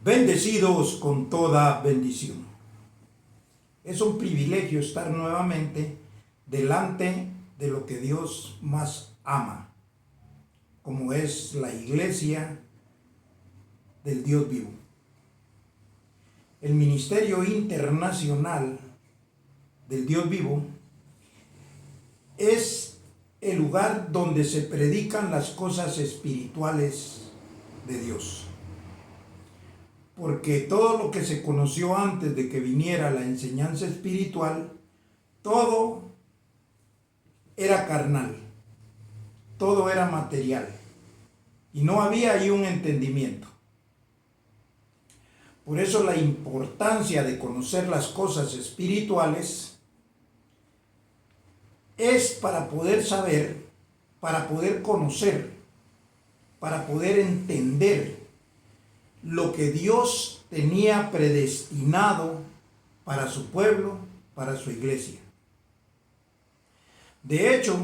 Bendecidos con toda bendición. Es un privilegio estar nuevamente delante de lo que Dios más ama, como es la iglesia del Dios vivo. El Ministerio Internacional del Dios vivo es el lugar donde se predican las cosas espirituales de Dios. Porque todo lo que se conoció antes de que viniera la enseñanza espiritual, todo era carnal, todo era material, y no había ahí un entendimiento. Por eso la importancia de conocer las cosas espirituales es para poder saber, para poder conocer, para poder entender lo que Dios tenía predestinado para su pueblo, para su iglesia. De hecho,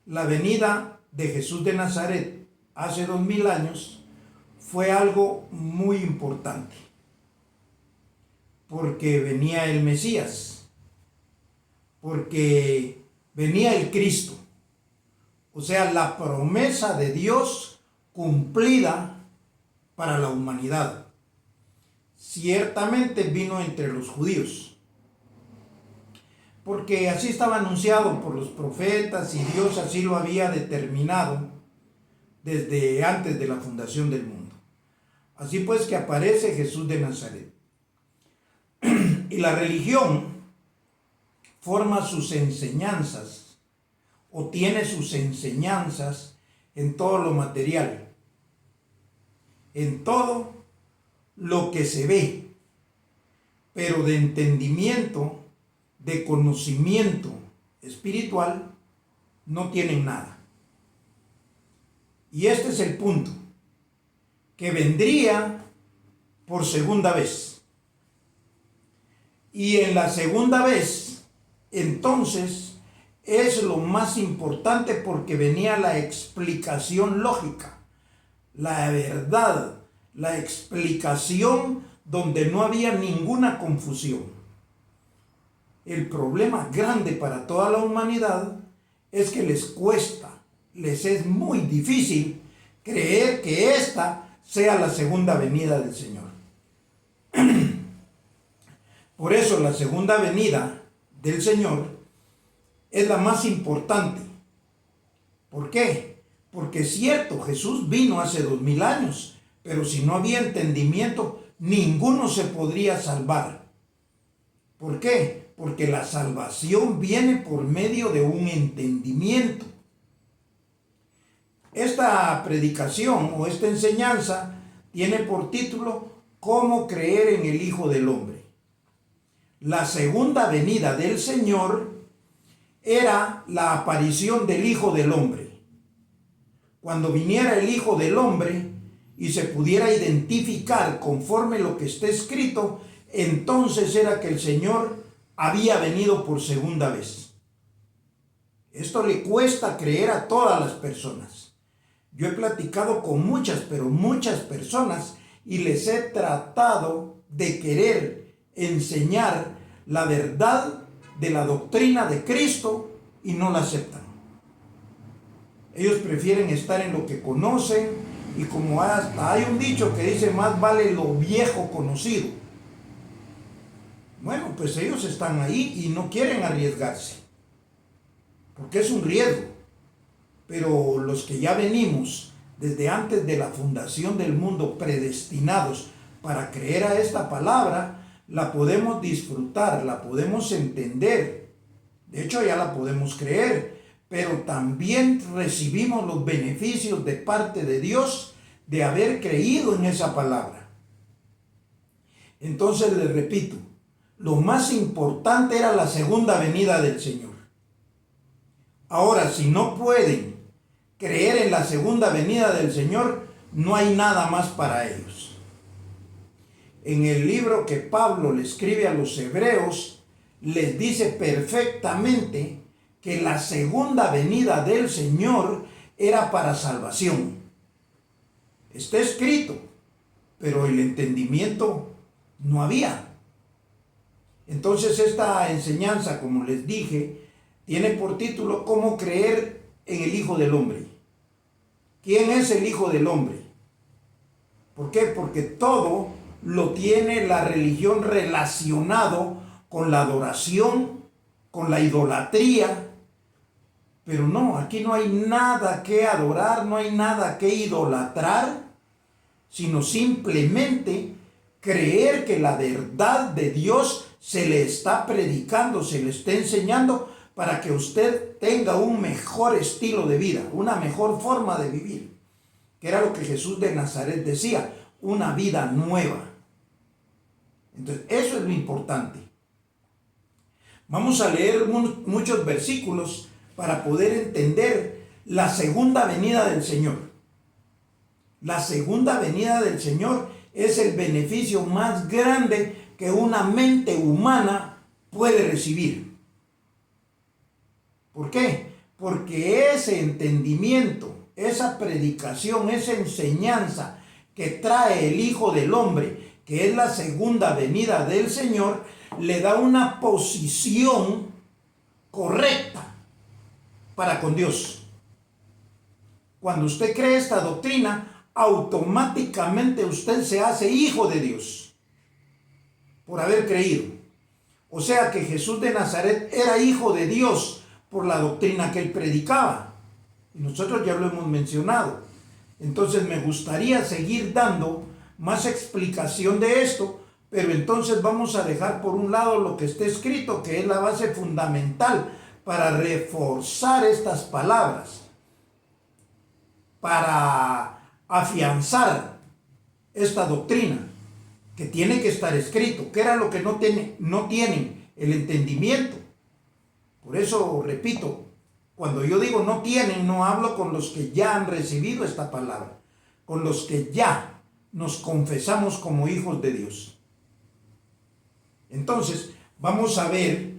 la venida de Jesús de Nazaret hace 2000 años fue algo muy importante, porque venía el Mesías, porque venía el Cristo, o sea, la promesa de Dios cumplida para la humanidad. Ciertamente vino entre los judíos, porque así estaba anunciado por los profetas y Dios así lo había determinado desde antes de la fundación del mundo. Así pues que aparece Jesús de Nazaret. Y la religión forma sus enseñanzas o tiene sus enseñanzas en todo lo material, en todo lo que se ve, pero de entendimiento, de conocimiento espiritual, no tienen nada. Y este es el punto, que vendría por segunda vez. Y en la segunda vez, entonces, es lo más importante porque venía la explicación lógica, la verdad, la explicación donde no había ninguna confusión. El problema grande para toda la humanidad es que les cuesta, les es muy difícil creer que esta sea la segunda venida del Señor. Por eso la segunda venida del Señor es la más importante. ¿Por qué? Porque es cierto, Jesús vino hace 2000 años, pero si no había entendimiento, ninguno se podría salvar. ¿Por qué? Porque la salvación viene por medio de un entendimiento. Esta predicación o esta enseñanza tiene por título ¿Cómo creer en el Hijo del Hombre? La segunda venida del Señor era la aparición del Hijo del Hombre. Cuando viniera el Hijo del Hombre y se pudiera identificar conforme lo que está escrito, entonces era que el Señor había venido por segunda vez. Esto le cuesta creer a todas las personas. Yo he platicado con muchas, pero muchas personas y les he tratado de querer enseñar la verdad de la doctrina de Cristo y no la aceptan. Ellos prefieren estar en lo que conocen y como hasta hay un dicho que dice más vale lo viejo conocido. Bueno, pues ellos están ahí y no quieren arriesgarse, porque es un riesgo. Pero los que ya venimos desde antes de la fundación del mundo predestinados para creer a esta palabra, la podemos disfrutar, la podemos entender. De hecho ya la podemos creer, pero también recibimos los beneficios de parte de Dios de haber creído en esa palabra. Entonces les repito, lo más importante era la segunda venida del Señor. Ahora, si no pueden creer en la segunda venida del Señor, no hay nada más para ellos. En el libro que Pablo le escribe a los hebreos, les dice perfectamente que la segunda venida del Señor era para salvación. Está escrito. pero el entendimiento no había. Entonces esta enseñanza, como les dije, tiene por título ¿Cómo creer en el Hijo del Hombre? ¿Quién es el Hijo del Hombre? ¿Por qué? Porque todo lo tiene la religión relacionado con la adoración, con la idolatría. Pero no, aquí no hay nada que adorar, no hay nada que idolatrar, sino simplemente creer que la verdad de Dios se le está predicando, se le está enseñando para que usted tenga un mejor estilo de vida, una mejor forma de vivir, que era lo que Jesús de Nazaret decía, una vida nueva. Entonces, eso es lo importante. Vamos a leer muchos versículos para poder entender la segunda venida del Señor. La segunda venida del Señor es el beneficio más grande que una mente humana puede recibir. ¿Por qué? Porque ese entendimiento, esa predicación, esa enseñanza que trae el Hijo del Hombre, que es la segunda venida del Señor, le da una posición correcta para con Dios. Cuando usted cree esta doctrina, automáticamente usted se hace hijo de Dios por haber creído. O sea que Jesús de Nazaret era hijo de Dios por la doctrina que él predicaba. Y nosotros ya lo hemos mencionado. Entonces me gustaría seguir dando más explicación de esto, pero entonces vamos a dejar por un lado lo que está escrito, que es la base fundamental para reforzar estas palabras, para afianzar esta doctrina, que tiene que estar escrito, que era lo que no tienen el entendimiento. Por eso, repito, cuando yo digo no tienen, no hablo con los que ya han recibido esta palabra, con los que ya nos confesamos como hijos de Dios. Entonces, vamos a ver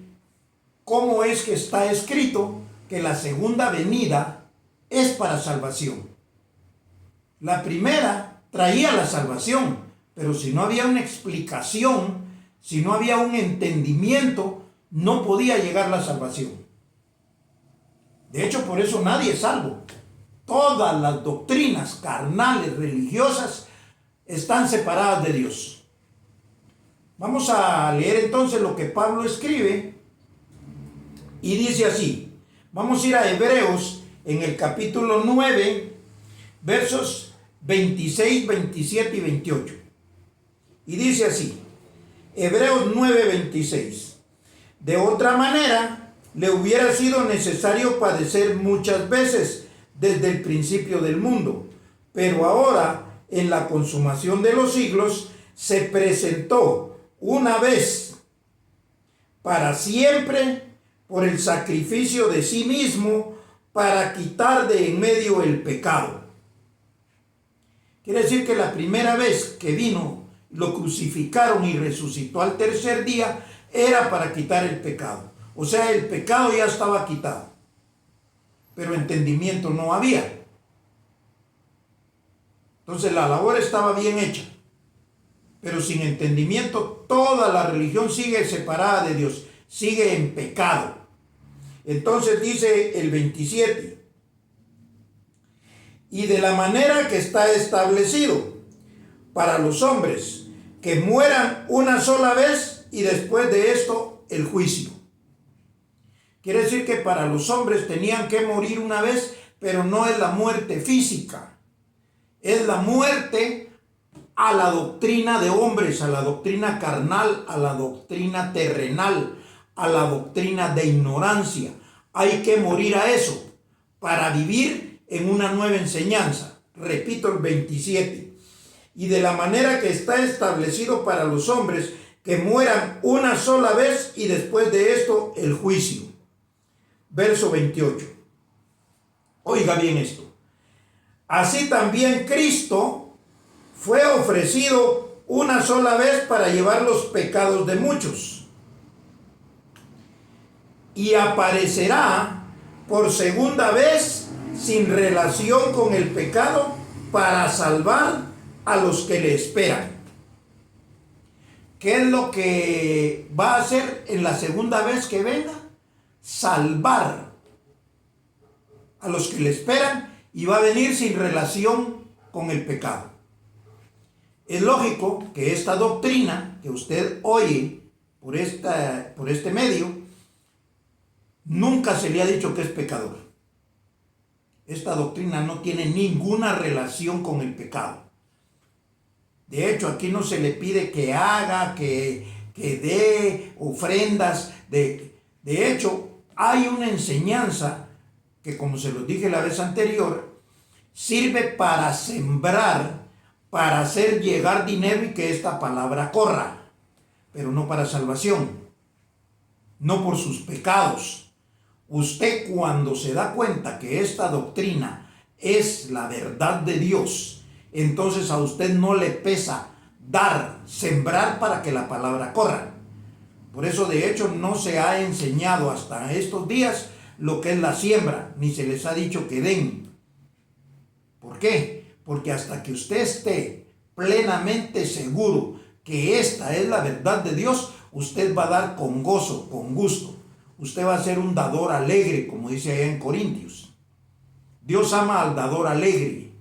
cómo es que está escrito que la segunda venida es para salvación. La primera traía la salvación, pero si no había una explicación, si no había un entendimiento, no podía llegar la salvación. De hecho, por eso nadie es salvo. Todas las doctrinas carnales, religiosas, están separadas de Dios. Vamos a leer entonces lo que Pablo escribe y dice así. Vamos a ir a Hebreos en el capítulo 9, versos 26, 27 y 28. Y dice así, Hebreos 9, 26. De otra manera, le hubiera sido necesario padecer muchas veces desde el principio del mundo, pero ahora, en la consumación de los siglos, se presentó una vez para siempre por el sacrificio de sí mismo para quitar de en medio el pecado. Quiere decir que la primera vez que vino, lo crucificaron y resucitó al tercer día, era para quitar el pecado. O sea, el pecado ya estaba quitado, pero entendimiento no había. Entonces la labor estaba bien hecha, pero sin entendimiento toda la religión sigue separada de Dios, sigue en pecado. Entonces dice el 27, y de la manera que está establecido para los hombres, que mueran una sola vez y después de esto el juicio. Quiere decir que para los hombres tenían que morir una vez, pero no es la muerte física, es la muerte a la doctrina de hombres, a la doctrina carnal, a la doctrina terrenal, a la doctrina de ignorancia. Hay que morir a eso para vivir en una nueva enseñanza. Repito el 27. Y de la manera que está establecido para los hombres, que mueran una sola vez y después de esto el juicio. Verso 28. Oiga bien esto. Así también Cristo fue ofrecido una sola vez para llevar los pecados de muchos. Y aparecerá por segunda vez sin relación con el pecado para salvar a los que le esperan. ¿Qué es lo que va a hacer en la segunda vez que venga? Salvar a los que le esperan, y va a venir sin relación con el pecado. Es lógico que esta doctrina que usted oye por este medio, nunca se le ha dicho que es pecador. Esta doctrina no tiene ninguna relación con el pecado. De hecho, aquí no se le pide que haga, que dé ofrendas. De hecho, hay una enseñanza que, como se los dije la vez anterior, sirve para sembrar, para hacer llegar dinero y que esta palabra corra, pero no para salvación, no por sus pecados. Usted, cuando se da cuenta que esta doctrina es la verdad de Dios, entonces a usted no le pesa dar, sembrar para que la palabra corra. Por eso, de hecho, no se ha enseñado hasta estos días lo que es la siembra, ni se les ha dicho que den. ¿Por qué? Porque hasta que usted esté plenamente seguro que esta es la verdad de Dios, usted va a dar con gozo, con gusto. Usted va a ser un dador alegre, como dice allá en Corintios. Dios ama al dador alegre.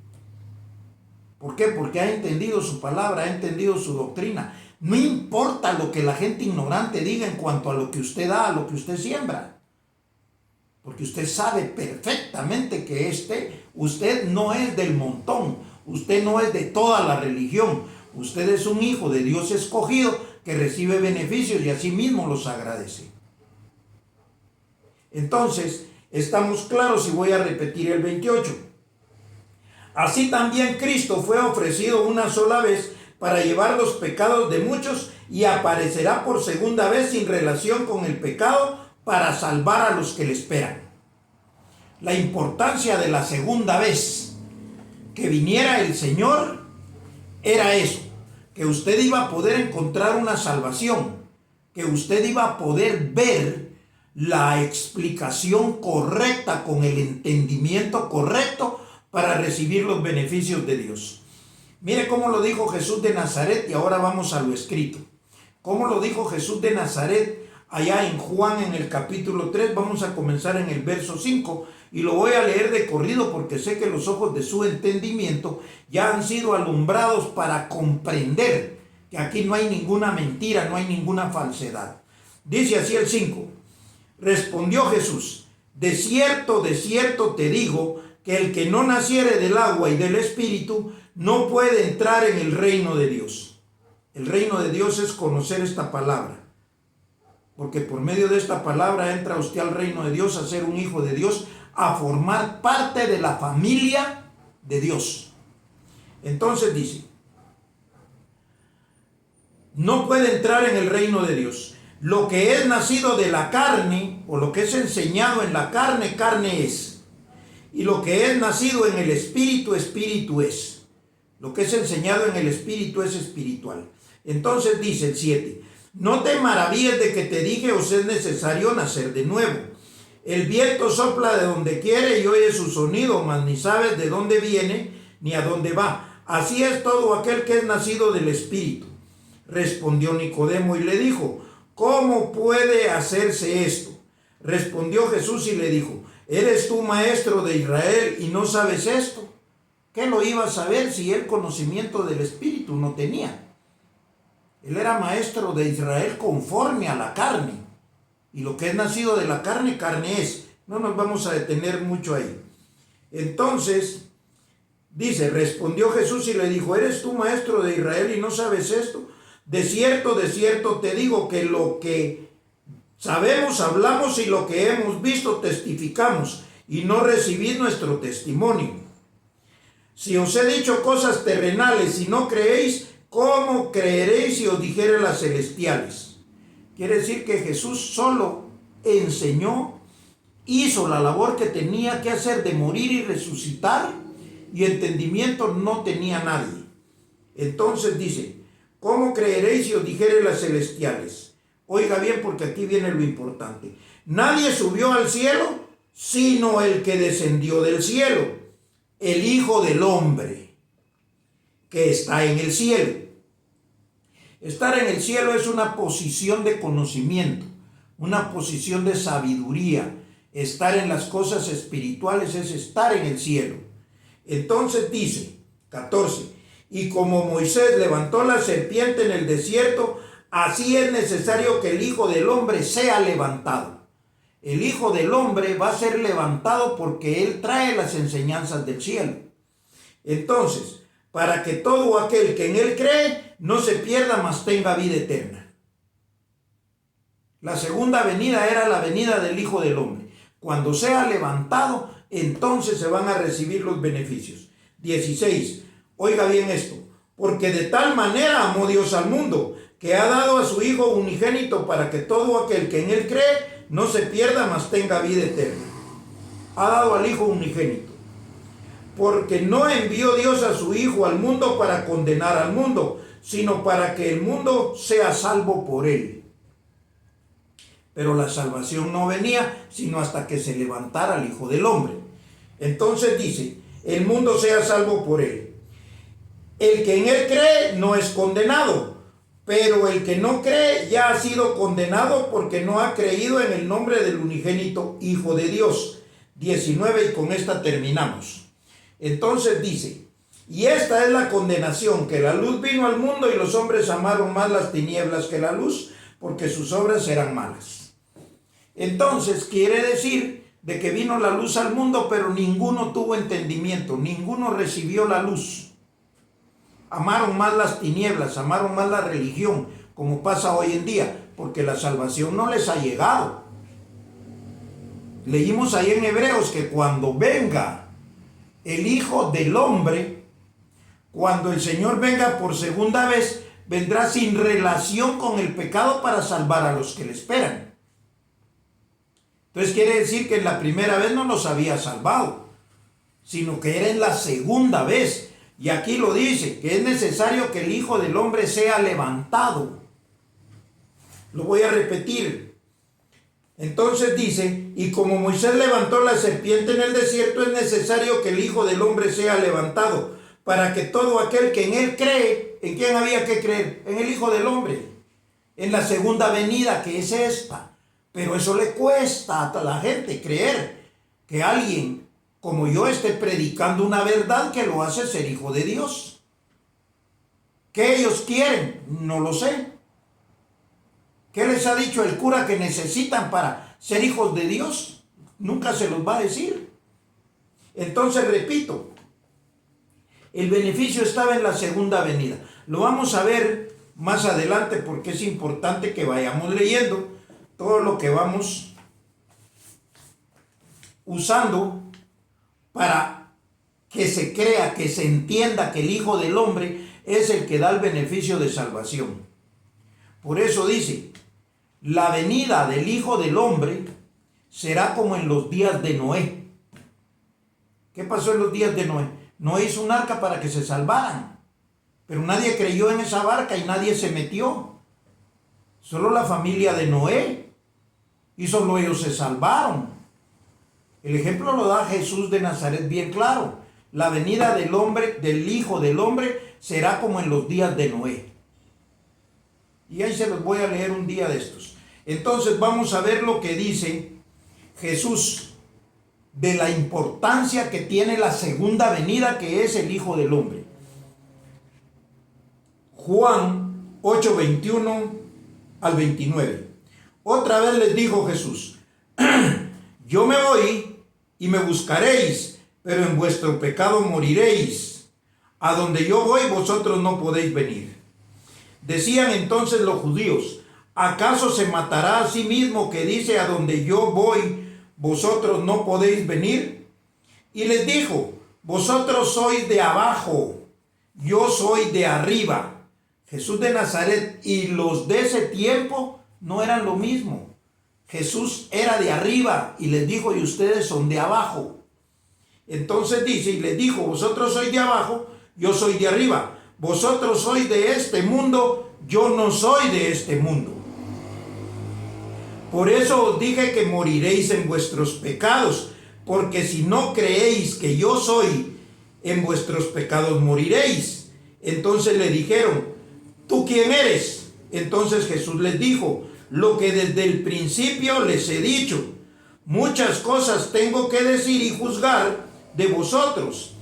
¿Por qué? Porque ha entendido su palabra, ha entendido su doctrina. No importa lo que la gente ignorante diga en cuanto a lo que usted da, a lo que usted siembra. Porque usted sabe perfectamente que usted no es del montón. Usted no es de toda la religión. Usted es un hijo de Dios escogido que recibe beneficios y así mismo los agradece. Entonces, estamos claros y voy a repetir el 28. Así también Cristo fue ofrecido una sola vez para llevar los pecados de muchos y aparecerá por segunda vez sin relación con el pecado para salvar a los que le esperan. La importancia de la segunda vez que viniera el Señor era eso, que usted iba a poder encontrar una salvación, que usted iba a poder ver la explicación correcta con el entendimiento correcto para recibir los beneficios de Dios. Mire cómo lo dijo Jesús de Nazaret, y ahora vamos a lo escrito. Cómo lo dijo Jesús de Nazaret allá en Juan en el capítulo 3, vamos a comenzar en el verso 5 y lo voy a leer de corrido porque sé que los ojos de su entendimiento ya han sido alumbrados para comprender que aquí no hay ninguna mentira, no hay ninguna falsedad. Dice así el 5. Respondió Jesús: de cierto te digo, que el que no naciere del agua y del Espíritu no puede entrar en el reino de Dios. El reino de Dios es conocer esta palabra, porque por medio de esta palabra entra usted al reino de Dios, a ser un hijo de Dios, a formar parte de la familia de Dios. Entonces dice, no puede entrar en el reino de Dios. Lo que es nacido de la carne, o lo que es enseñado en la carne, carne es. Y lo que es nacido en el Espíritu, Espíritu es. Lo que es enseñado en el Espíritu es espiritual. Entonces dice el 7. No te maravilles de que te dije, os es necesario nacer de nuevo. El viento sopla de donde quiere y oye su sonido, mas ni sabes de dónde viene ni a dónde va. Así es todo aquel que es nacido del Espíritu. Respondió Nicodemo y le dijo, ¿cómo puede hacerse esto? Respondió Jesús y le dijo, ¿eres tú maestro de Israel y no sabes esto? ¿Qué lo iba a saber si él conocimiento del Espíritu no tenía? Él era maestro de Israel conforme a la carne. Y lo que es nacido de la carne, carne es. No nos vamos a detener mucho ahí. Entonces, dice, respondió Jesús y le dijo, ¿eres tú maestro de Israel y no sabes esto? De cierto te digo que lo que sabemos hablamos y lo que hemos visto testificamos y no recibid nuestro testimonio. Si os he dicho cosas terrenales y no creéis, ¿cómo creeréis si os dijere las celestiales? Quiere decir que Jesús solo enseñó, hizo la labor que tenía que hacer de morir y resucitar, y entendimiento no tenía nadie. Entonces dice, ¿cómo creeréis si os dijere las celestiales? Oiga bien, porque aquí viene lo importante. Nadie subió al cielo, sino el que descendió del cielo, el Hijo del Hombre. que está en el cielo. Estar en el cielo es una posición de conocimiento, una posición de sabiduría. Estar en las cosas espirituales es estar en el cielo. Entonces dice, 14, y como Moisés levantó la serpiente en el desierto, así es necesario que el Hijo del Hombre sea levantado. El Hijo del Hombre va a ser levantado porque Él trae las enseñanzas del cielo. Entonces, para que todo aquel que en Él cree no se pierda, mas tenga vida eterna. La segunda venida era la venida del Hijo del Hombre. Cuando sea levantado, entonces se van a recibir los beneficios. 16. Oiga bien esto. Porque de tal manera amó Dios al mundo, que ha dado a su Hijo unigénito para que todo aquel que en Él cree no se pierda, mas tenga vida eterna. Ha dado al Hijo unigénito. Porque no envió Dios a su Hijo al mundo para condenar al mundo, sino para que el mundo sea salvo por Él. Pero la salvación no venía sino hasta que se levantara el Hijo del Hombre. Entonces dice, el mundo sea salvo por Él. El que en Él cree no es condenado, pero el que no cree ya ha sido condenado porque no ha creído en el nombre del unigénito Hijo de Dios. 19, y con esta terminamos. Entonces dice, y esta es la condenación, que la luz vino al mundo y los hombres amaron más las tinieblas que la luz, porque sus obras eran malas. Entonces quiere decir de que vino la luz al mundo, pero ninguno tuvo entendimiento, ninguno recibió la luz. Amaron más las tinieblas, amaron más la religión, como pasa hoy en día, porque la salvación no les ha llegado. Leímos ahí en Hebreos que cuando venga el Hijo del Hombre, cuando el Señor venga por segunda vez, vendrá sin relación con el pecado para salvar a los que le esperan. Entonces quiere decir que en la primera vez no nos había salvado, sino que era en la segunda vez. Y aquí lo dice, que es necesario que el Hijo del Hombre sea levantado. Lo voy a repetir. Entonces dice, y como Moisés levantó la serpiente en el desierto, es necesario que el Hijo del Hombre sea levantado, para que todo aquel que en Él cree, ¿en quién había que creer? En el Hijo del Hombre, en la segunda venida, que es esta. Pero eso le cuesta a la gente creer que alguien como yo esté predicando una verdad que lo hace ser hijo de Dios. ¿Qué ellos quieren? No lo sé. ¿Qué les ha dicho el cura que necesitan para ser hijos de Dios? Nunca se los va a decir. Entonces, repito, el beneficio estaba en la segunda venida. Lo vamos a ver más adelante porque es importante que vayamos leyendo todo lo que vamos usando para que se crea, que se entienda que el Hijo del Hombre es el que da el beneficio de salvación. Por eso dice, la venida del Hijo del Hombre será como en los días de Noé. ¿Qué pasó en los días de Noé? Noé hizo un arca para que se salvaran, pero nadie creyó en esa barca y nadie se metió. Solo la familia de Noé, y solo ellos se salvaron. El ejemplo lo da Jesús de Nazaret bien claro. La venida del hombre, del Hijo del Hombre, será como en los días de Noé. Y ahí se los voy a leer un día de estos. Entonces vamos a ver lo que dice Jesús de la importancia que tiene la segunda venida, que es el Hijo del Hombre. Juan 8, 21 al 29. Otra vez les dijo Jesús, yo me voy y me buscaréis, pero en vuestro pecado moriréis. A donde yo voy, vosotros no podéis venir. Decían entonces los judíos, ¿acaso se matará a sí mismo que dice, a donde yo voy, vosotros no podéis venir? Y les dijo, vosotros sois de abajo, yo soy de arriba. Jesús de Nazaret y los de ese tiempo no eran lo mismo. Jesús era de arriba y les dijo, y ustedes son de abajo. Entonces dice, y les dijo, vosotros sois de abajo, yo soy de arriba. Vosotros sois de este mundo, yo no soy de este mundo. Por eso os dije que moriréis en vuestros pecados, porque si no creéis que yo soy, en vuestros pecados moriréis. Entonces le dijeron: ¿tú quién eres? Entonces Jesús les dijo: lo que desde el principio les he dicho. Muchas cosas tengo que decir y juzgar de vosotros,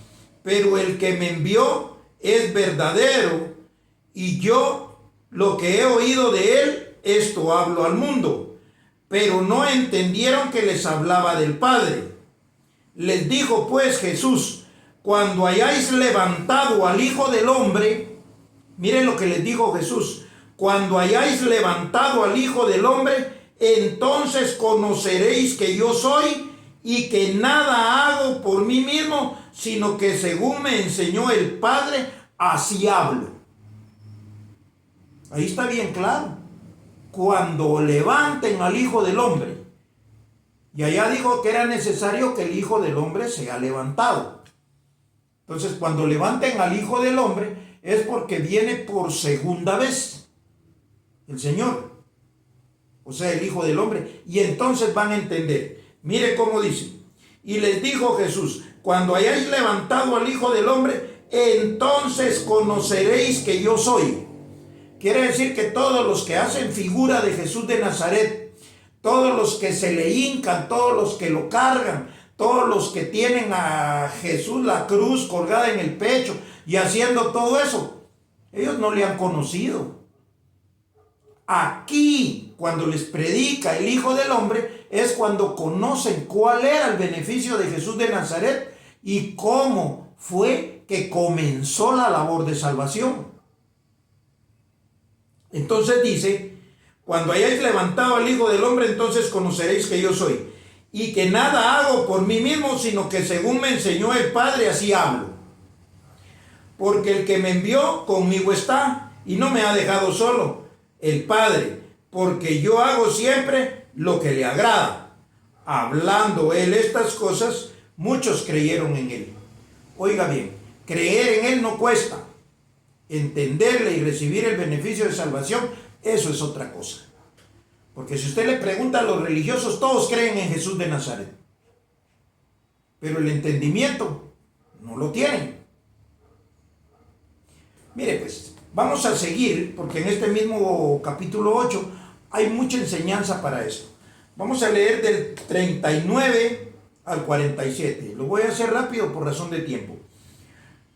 pero el que me envió es verdadero, y yo lo que he oído de él, esto hablo al mundo. Pero no entendieron que les hablaba del Padre. Les dijo pues Jesús: cuando hayáis levantado al Hijo del Hombre, miren lo que les dijo Jesús: cuando hayáis levantado al Hijo del Hombre, entonces conoceréis que yo soy, y que nada hago por mí mismo, sino que según me enseñó el Padre, así hablo. Ahí está bien claro. Cuando levanten al Hijo del Hombre. Y allá dijo que era necesario que el Hijo del Hombre sea levantado. Entonces, cuando levanten al Hijo del Hombre, es porque viene por segunda vez el Señor, o sea, el Hijo del Hombre. Y entonces van a entender. Mire cómo dice: y les dijo Jesús: cuando hayáis levantado al Hijo del Hombre, entonces conoceréis que yo soy. Quiere decir que todos los que hacen figura de Jesús de Nazaret, todos los que se le hincan, todos los que lo cargan, todos los que tienen a Jesús la cruz colgada en el pecho y haciendo todo eso, ellos no le han conocido. Aquí, cuando les predica el Hijo del Hombre, es cuando conocen cuál era el beneficio de Jesús de Nazaret y cómo fue que comenzó la labor de salvación. Entonces dice: cuando hayáis levantado al Hijo del Hombre, entonces conoceréis que yo soy, y que nada hago por mí mismo, sino que según me enseñó el Padre, así hablo. Porque el que me envió conmigo está, y no me ha dejado solo, el Padre, porque yo hago siempre lo que le agrada. Hablando él estas cosas, muchos creyeron en él. Oiga bien, creer en él no cuesta. Entenderle y recibir el beneficio de salvación, eso es otra cosa. Porque si usted le pregunta a los religiosos, todos creen en Jesús de Nazaret, pero el entendimiento no lo tienen. Mire pues, vamos a seguir, porque en este mismo capítulo 8 hay mucha enseñanza para esto. Vamos a leer del 39 al 47. Lo voy a hacer rápido por razón de tiempo.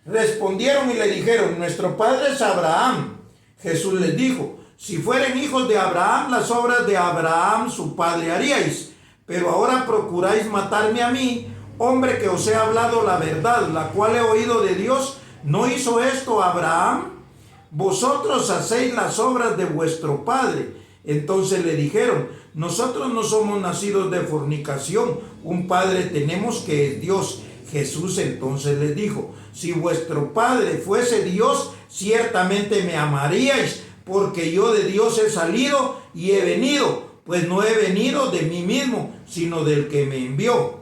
Respondieron y le dijeron: nuestro padre es Abraham. Jesús les dijo: si fueren hijos de Abraham, las obras de Abraham su padre haríais. Pero ahora procuráis matarme a mí, hombre que os he hablado la verdad, la cual he oído de Dios. ¿No hizo esto Abraham? Vosotros hacéis las obras de vuestro padre. Entonces le dijeron: nosotros no somos nacidos de fornicación, un padre tenemos que es Dios. Jesús entonces les dijo: si vuestro Padre fuese Dios, ciertamente me amaríais, porque yo de Dios he salido y he venido, pues no he venido de mí mismo, sino del que me envió.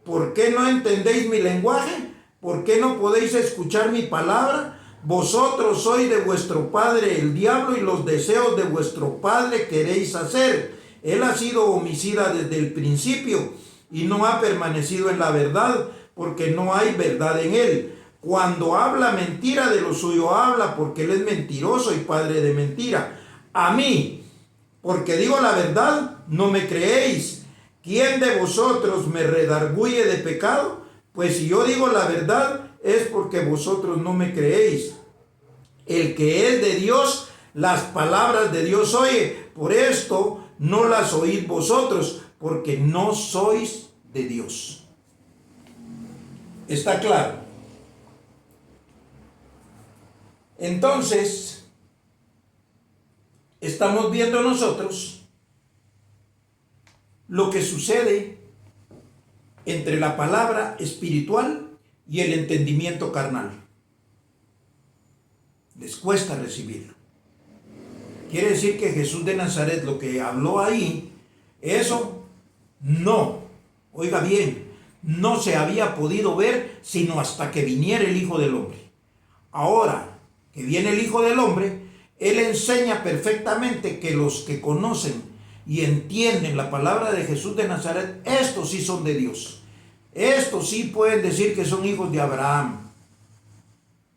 ¿Por qué no entendéis mi lenguaje? ¿Por qué no podéis escuchar mi palabra? Vosotros sois de vuestro padre el diablo, y los deseos de vuestro padre queréis hacer. Él ha sido homicida desde el principio y no ha permanecido en la verdad, porque no hay verdad en él. Cuando habla mentira, de lo suyo habla, porque él es mentiroso y padre de mentira. A mí, porque digo la verdad, no me creéis. ¿Quién de vosotros me redarguye de pecado? Pues si yo digo la verdad, es porque vosotros no me creéis. El que es de Dios, las palabras de Dios oye. Por esto no las oís vosotros, porque no sois de Dios. ¿Está claro? Entonces, estamos viendo nosotros lo que sucede entre la palabra espiritual y el entendimiento carnal. Les cuesta recibirlo. Quiere decir que Jesús de Nazaret, lo que habló ahí, eso no, oiga bien, no se había podido ver sino hasta que viniera el Hijo del Hombre. Ahora que viene el Hijo del Hombre, Él enseña perfectamente que los que conocen y entienden la palabra de Jesús de Nazaret, estos sí son de Dios. Estos sí pueden decir que son hijos de Abraham.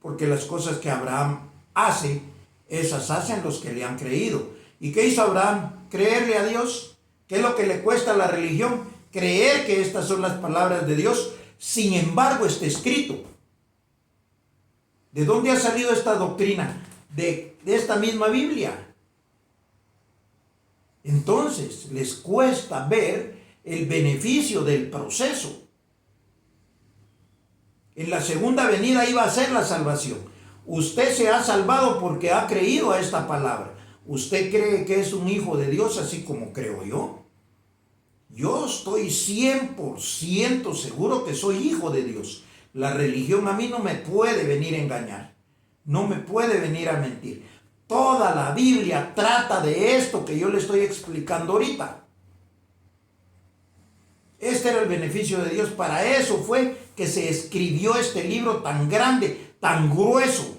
porque las cosas que Abraham hace, esas hacen los que le han creído. ¿Y qué hizo Abraham? Creerle a Dios. ¿Qué es lo que le cuesta a la religión? Creer que estas son las palabras de Dios. Sin embargo, está escrito. ¿De dónde ha salido esta doctrina? De esta misma Biblia. Entonces, les cuesta ver el beneficio del proceso. En la segunda venida iba a ser la salvación. Usted se ha salvado porque ha creído a esta palabra. ¿Usted cree que es un hijo de Dios así como creo yo? Yo estoy 100% seguro que soy hijo de Dios. La religión a mí no me puede venir a engañar. No me puede venir a mentir. Toda la Biblia trata de esto que yo le estoy explicando ahorita. Este era el beneficio de Dios. Para eso fue que se escribió este libro tan grande, tan grueso,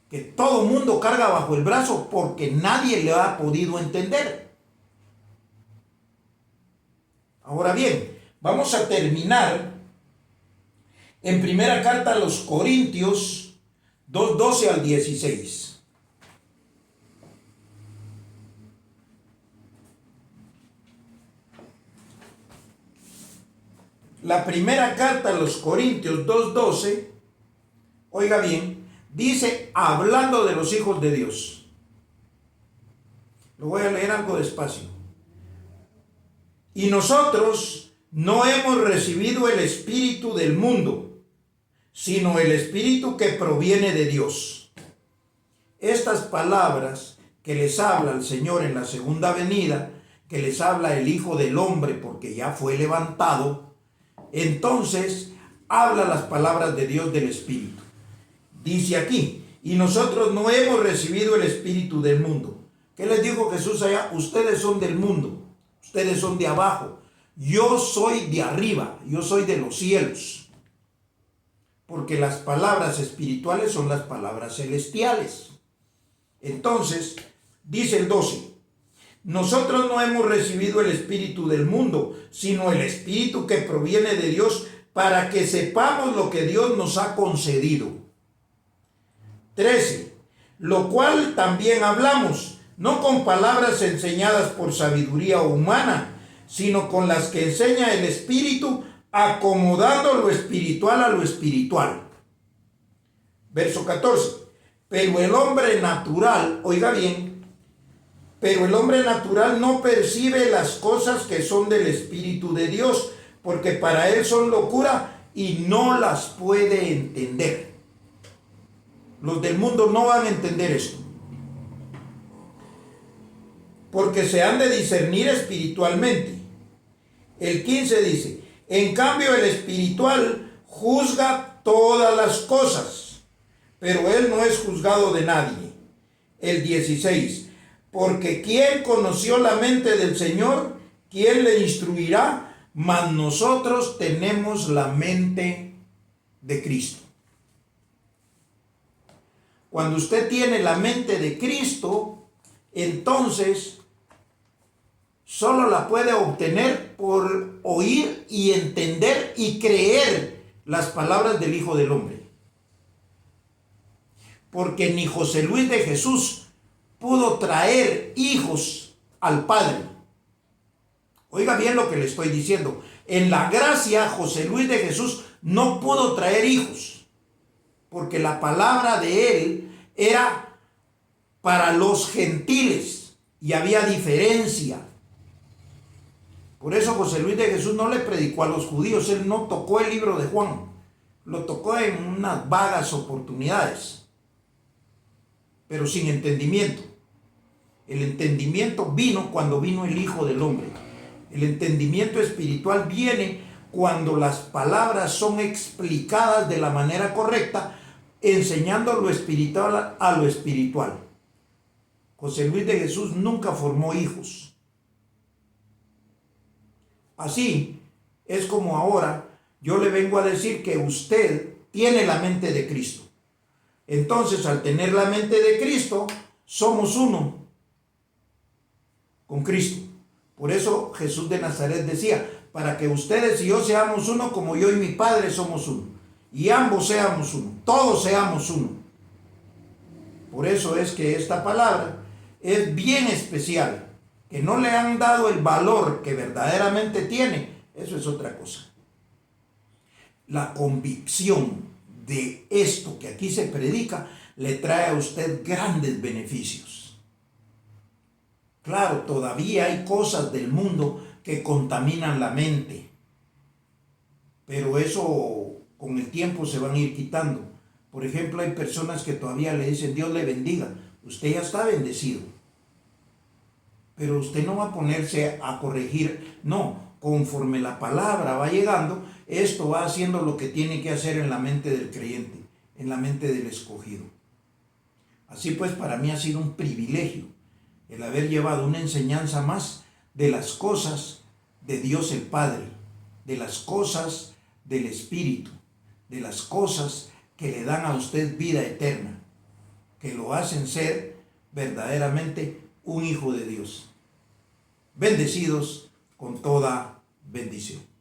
que todo mundo carga bajo el brazo porque nadie le ha podido entender. Ahora bien, vamos a terminar en primera carta a los Corintios 2:12 al 16. La primera carta a los Corintios 2:12, oiga bien, dice, hablando de los hijos de Dios. Lo voy a leer algo despacio. Y nosotros no hemos recibido el espíritu del mundo, sino el espíritu que proviene de Dios. Estas palabras que les habla el Señor en la segunda venida, que les habla el Hijo del Hombre porque ya fue levantado, entonces habla las palabras de Dios del Espíritu. Dice aquí, y nosotros no hemos recibido el espíritu del mundo. ¿Qué les dijo Jesús allá? Ustedes son del mundo, ustedes son de abajo. Yo soy de arriba, yo soy de los cielos. Porque las palabras espirituales son las palabras celestiales. Entonces, dice el 12, nosotros no hemos recibido el espíritu del mundo, sino el espíritu que proviene de Dios, para que sepamos lo que Dios nos ha concedido. 13. Lo cual también hablamos, no con palabras enseñadas por sabiduría humana, sino con las que enseña el Espíritu, acomodando lo espiritual a lo espiritual. Verso 14. Pero el hombre natural, oiga bien, pero el hombre natural no percibe las cosas que son del Espíritu de Dios, porque para él son locura y no las puede entender. Los del mundo no van a entender esto, porque se han de discernir espiritualmente. El 15 dice, en cambio el espiritual juzga todas las cosas, pero él no es juzgado de nadie. El 16, porque ¿quién conoció la mente del Señor? ¿Quién le instruirá? Mas nosotros tenemos la mente de Cristo. Cuando usted tiene la mente de Cristo, entonces solo la puede obtener por oír y entender y creer las palabras del Hijo del Hombre. Porque ni José Luis de Jesús pudo traer hijos al Padre. Oiga bien lo que le estoy diciendo. En la gracia, José Luis de Jesús no pudo traer hijos, porque la palabra de él era para los gentiles y había diferencia. Por eso José Luis de Jesús no le predicó a los judíos, él no tocó el libro de Juan, lo tocó en unas vagas oportunidades, pero sin entendimiento. El entendimiento vino cuando vino el Hijo del Hombre. El entendimiento espiritual viene cuando las palabras son explicadas de la manera correcta, enseñando lo espiritual a lo espiritual. José Luis de Jesús nunca formó hijos. Así es como ahora yo le vengo a decir que usted tiene la mente de Cristo. Entonces, al tener la mente de Cristo, somos uno con Cristo. Por eso Jesús de Nazaret decía, para que ustedes y yo seamos uno como yo y mi Padre somos uno. y ambos seamos uno, todos seamos uno. Por eso es que esta palabra es bien especial, que no le han dado el valor que verdaderamente tiene, eso es otra cosa. La convicción de esto que aquí se predica le trae a usted grandes beneficios. Claro, todavía hay cosas del mundo que contaminan la mente, pero eso con el tiempo se van a ir quitando. Por ejemplo, hay personas que todavía le dicen Dios le bendiga, usted ya está bendecido, pero usted no va a ponerse a corregir, no, conforme la palabra va llegando, esto va haciendo lo que tiene que hacer en la mente del creyente, en la mente del escogido. Así pues, para mí ha sido un privilegio el haber llevado una enseñanza más de las cosas de Dios el Padre, de las cosas del Espíritu, de las cosas que le dan a usted vida eterna, que lo hacen ser verdaderamente un hijo de Dios. Bendecidos con toda bendición.